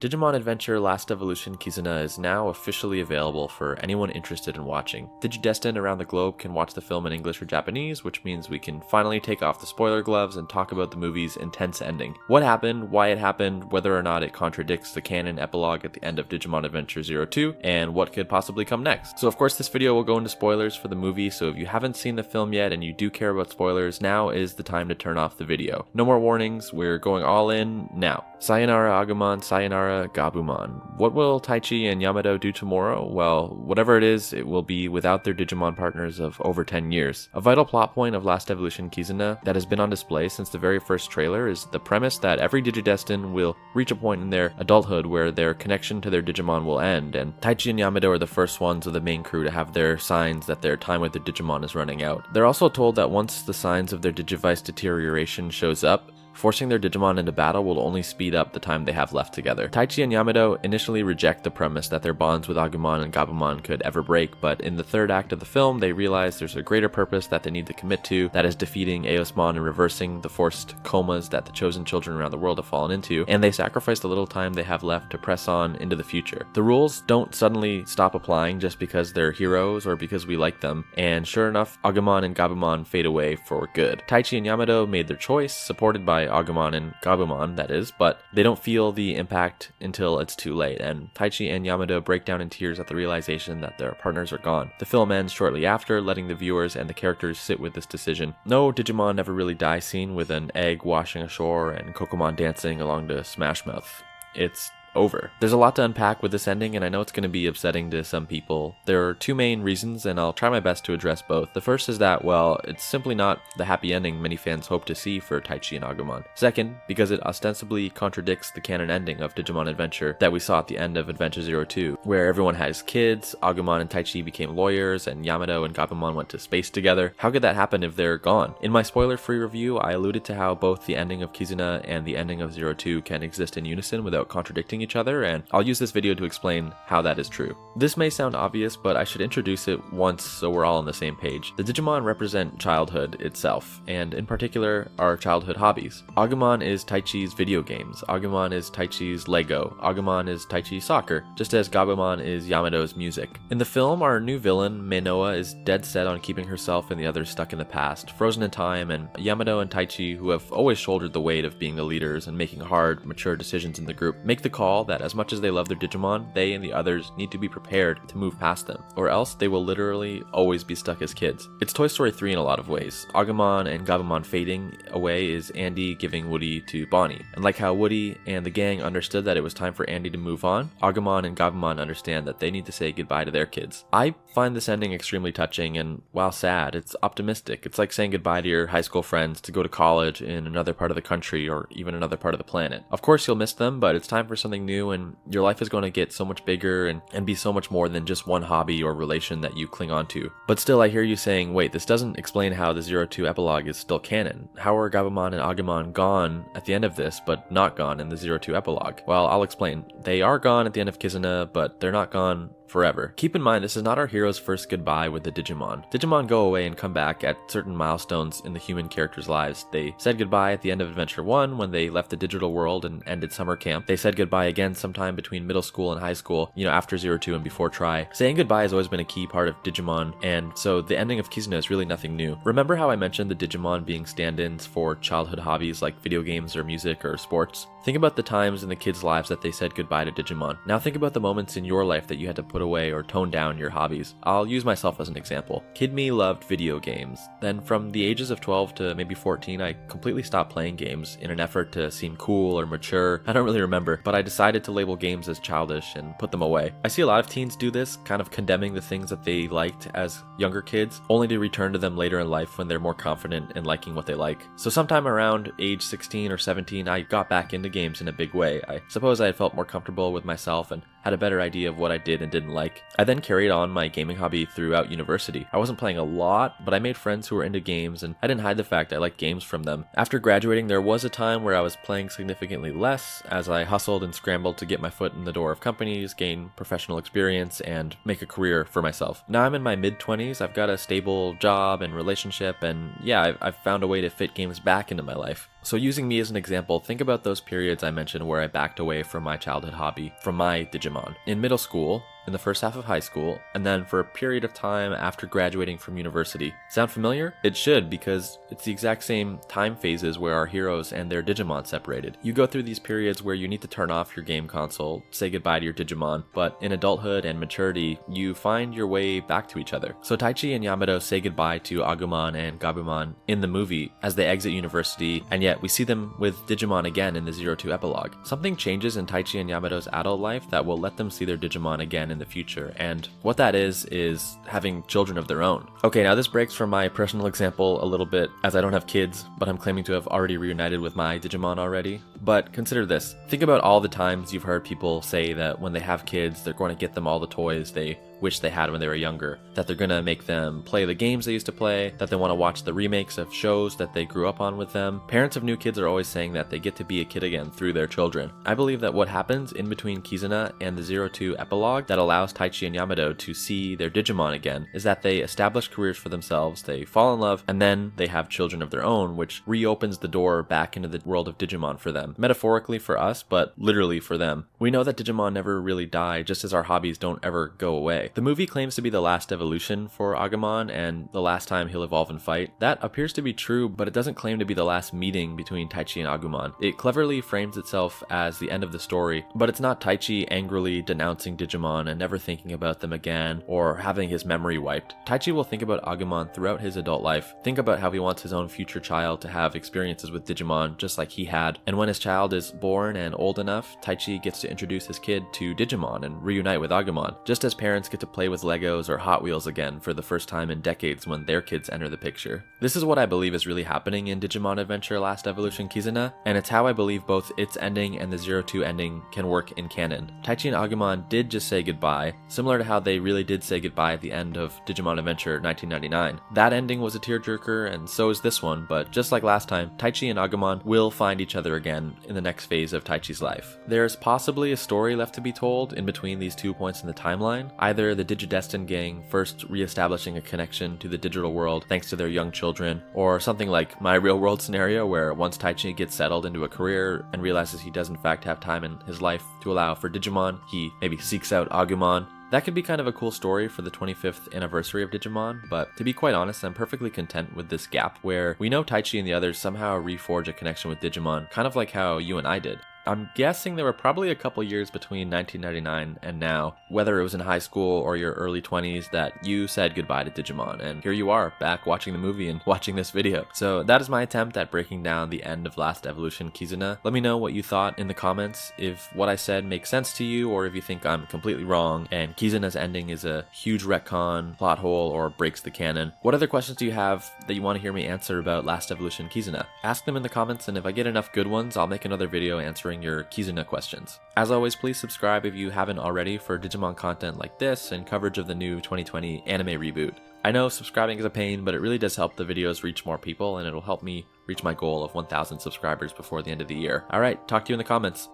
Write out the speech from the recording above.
Digimon Adventure Last Evolution Kizuna is now officially available for anyone interested in watching. Digidestined around the globe can watch the film in English or Japanese, which means we can finally take off the spoiler gloves and talk about the movie's intense ending. What happened, why it happened, whether or not it contradicts the canon epilogue at the end of Digimon Adventure 02, and what could possibly come next. So of course this video will go into spoilers for the movie, so if you haven't seen the film yet and you do care about spoilers, now is the time to turn off the video. No more warnings, we're going all in now. Sayonara Agumon, sayonara Gabumon. What will Taichi and Yamato do tomorrow? Well, whatever it is, it will be without their Digimon partners of over 10 years. A vital plot point of Last Evolution Kizuna that has been on display since the very first trailer is the premise that every Digidestined will reach a point in their adulthood where their connection to their Digimon will end, and Taichi and Yamato are the first ones of the main crew to have their signs that their time with their Digimon is running out. They're also told that once the signs of their Digivice deterioration shows up, forcing their Digimon into battle will only speed up the time they have left together. Taichi and Yamato initially reject the premise that their bonds with Agumon and Gabumon could ever break, but in the third act of the film, they realize there's a greater purpose that they need to commit to, that is defeating Eosmon and reversing the forced comas that the chosen children around the world have fallen into, and they sacrifice the little time they have left to press on into the future. The rules don't suddenly stop applying just because they're heroes or because we like them, and sure enough, Agumon and Gabumon fade away for good. Taichi and Yamato made their choice, supported by Agumon and Gabumon, that is, but they don't feel the impact until it's too late, and Taichi and Yamato break down in tears at the realization that their partners are gone. The film ends shortly after, letting the viewers and the characters sit with this decision. No Digimon never really die scene with an egg washing ashore and Kokomon dancing along to Smash Mouth. It's over. There's a lot to unpack with this ending, and I know it's going to be upsetting to some people. There are two main reasons, and I'll try my best to address both. The first is that, well, it's simply not the happy ending many fans hope to see for Taichi and Agumon. Second, because it ostensibly contradicts the canon ending of Digimon Adventure that we saw at the end of Adventure 02, where everyone has kids, Agumon and Taichi became lawyers, and Yamato and Gabumon went to space together. How could that happen if they're gone? In my spoiler-free review, I alluded to how both the ending of Kizuna and the ending of 02 can exist in unison without contradicting each other, and I'll use this video to explain how that is true. This may sound obvious, but I should introduce it once so we're all on the same page. The Digimon represent childhood itself, and in particular, our childhood hobbies. Agumon is Taichi's video games, Agumon is Taichi's Lego, Agumon is Taichi's soccer, just as Gabumon is Yamato's music. In the film, our new villain, Minoa, is dead set on keeping herself and the others stuck in the past, frozen in time, and Yamato and Taichi, who have always shouldered the weight of being the leaders and making hard, mature decisions in the group, make the call that as much as they love their Digimon, they and the others need to be prepared to move past them, or else they will literally always be stuck as kids. It's Toy Story 3 in a lot of ways. Agumon and Gabumon fading away is Andy giving Woody to Bonnie, and like how Woody and the gang understood that it was time for Andy to move on, Agumon and Gabumon understand that they need to say goodbye to their kids. I find this ending extremely touching, and while sad, it's optimistic. It's like saying goodbye to your high school friends to go to college in another part of the country or even another part of the planet. Of course you'll miss them, but it's time for something new, and your life is going to get so much bigger and be so much more than just one hobby or relation that you cling on to. But still, I hear you saying, wait, this doesn't explain how the 02 epilogue is still canon. How are Gabumon and Agumon gone at the end of this, but not gone in the 02 epilogue? Well, I'll explain. They are gone at the end of Kizuna, but they're not gone forever. Keep in mind, this is not our hero's first goodbye with the Digimon. Digimon go away and come back at certain milestones in the human characters' lives. They said goodbye at the end of Adventure 1 when they left the digital world and ended summer camp. They said goodbye again sometime between middle school and high school, after 02 and before Tri. Saying goodbye has always been a key part of Digimon, and so the ending of Kizuna is really nothing new. Remember how I mentioned the Digimon being stand-ins for childhood hobbies like video games or music or sports? Think about the times in the kids' lives that they said goodbye to Digimon. Now think about the moments in your life that you had to put away or tone down your hobbies. I'll use myself as an example. Kid me loved video games. Then from the ages of 12 to maybe 14, I completely stopped playing games in an effort to seem cool or mature. I don't really remember, but I decided to label games as childish and put them away. I see a lot of teens do this, kind of condemning the things that they liked as younger kids, only to return to them later in life when they're more confident in liking what they like. So sometime around age 16 or 17, I got back into games in a big way. I suppose I had felt more comfortable with myself and had a better idea of what I did and didn't like. I then carried on my gaming hobby throughout university. I wasn't playing a lot, but I made friends who were into games, and I didn't hide the fact I liked games from them. After graduating, there was a time where I was playing significantly less, as I hustled and scrambled to get my foot in the door of companies, gain professional experience, and make a career for myself. Now I'm in my mid-20s, I've got a stable job and relationship, and yeah, I've found a way to fit games back into my life. So using me as an example, think about those periods I mentioned where I backed away from my childhood hobby, from my Digimon. In middle school, in the first half of high school, and then for a period of time after graduating from university. Sound familiar? It should, because it's the exact same time phases where our heroes and their Digimon separated. You go through these periods where you need to turn off your game console, say goodbye to your Digimon, but in adulthood and maturity, you find your way back to each other. So Taichi and Yamato say goodbye to Agumon and Gabumon in the movie as they exit university, and yet we see them with Digimon again in the 02 epilogue. Something changes in Taichi and Yamato's adult life that will let them see their Digimon again in the future, and what that is having children of their own. Okay, now this breaks from my personal example a little bit, as I don't have kids, but I'm claiming to have already reunited with my Digimon already. But consider this. Think about all the times you've heard people say that when they have kids, they're going to get them all the toys they wish they had when they were younger, that they're gonna make them play the games they used to play, that they want to watch the remakes of shows that they grew up on with them. Parents of new kids are always saying that they get to be a kid again through their children. I believe that what happens in between Kizuna and the 02 epilogue that allows Taichi and Yamato to see their Digimon again is that they establish careers for themselves, they fall in love, and then they have children of their own, which reopens the door back into the world of Digimon for them. Metaphorically for us, but literally for them. We know that Digimon never really die, just as our hobbies don't ever go away. The movie claims to be the last evolution for Agumon and the last time he'll evolve and fight. That appears to be true, but it doesn't claim to be the last meeting between Taichi and Agumon. It cleverly frames itself as the end of the story, but it's not Taichi angrily denouncing Digimon and never thinking about them again or having his memory wiped. Taichi will think about Agumon throughout his adult life, think about how he wants his own future child to have experiences with Digimon just like he had, and when his child is born and old enough, Taichi gets to introduce his kid to Digimon and reunite with Agumon, just as parents get to play with Legos or Hot Wheels again for the first time in decades when their kids enter the picture. This is what I believe is really happening in Digimon Adventure Last Evolution Kizuna, and it's how I believe both its ending and the 02 ending can work in canon. Taichi and Agumon did just say goodbye, similar to how they really did say goodbye at the end of Digimon Adventure 1999. That ending was a tearjerker, and so is this one, but just like last time, Taichi and Agumon will find each other again in the next phase of Taichi's life. There's possibly a story left to be told in between these 2 points in the timeline, either the Digidestin gang first re-establishing a connection to the digital world thanks to their young children, or something like my real world scenario where once Taichi gets settled into a career and realizes he does in fact have time in his life to allow for Digimon, he maybe seeks out Agumon. That could be kind of a cool story for the 25th anniversary of Digimon, but to be quite honest, I'm perfectly content with this gap where we know Taichi and the others somehow reforge a connection with Digimon, kind of like how you and I did. I'm guessing there were probably a couple years between 1999 and now, whether it was in high school or your early 20s, that you said goodbye to Digimon, and here you are, back watching the movie and watching this video. So that is my attempt at breaking down the end of Last Evolution Kizuna. Let me know what you thought in the comments, if what I said makes sense to you, or if you think I'm completely wrong and Kizuna's ending is a huge retcon, plot hole, or breaks the canon. What other questions do you have that you want to hear me answer about Last Evolution Kizuna? Ask them in the comments, and if I get enough good ones, I'll make another video answering your Kizuna questions. As always, please subscribe if you haven't already for Digimon content like this and coverage of the new 2020 anime reboot. I know subscribing is a pain, but it really does help the videos reach more people, and it'll help me reach my goal of 1,000 subscribers before the end of the year. Alright, talk to you in the comments.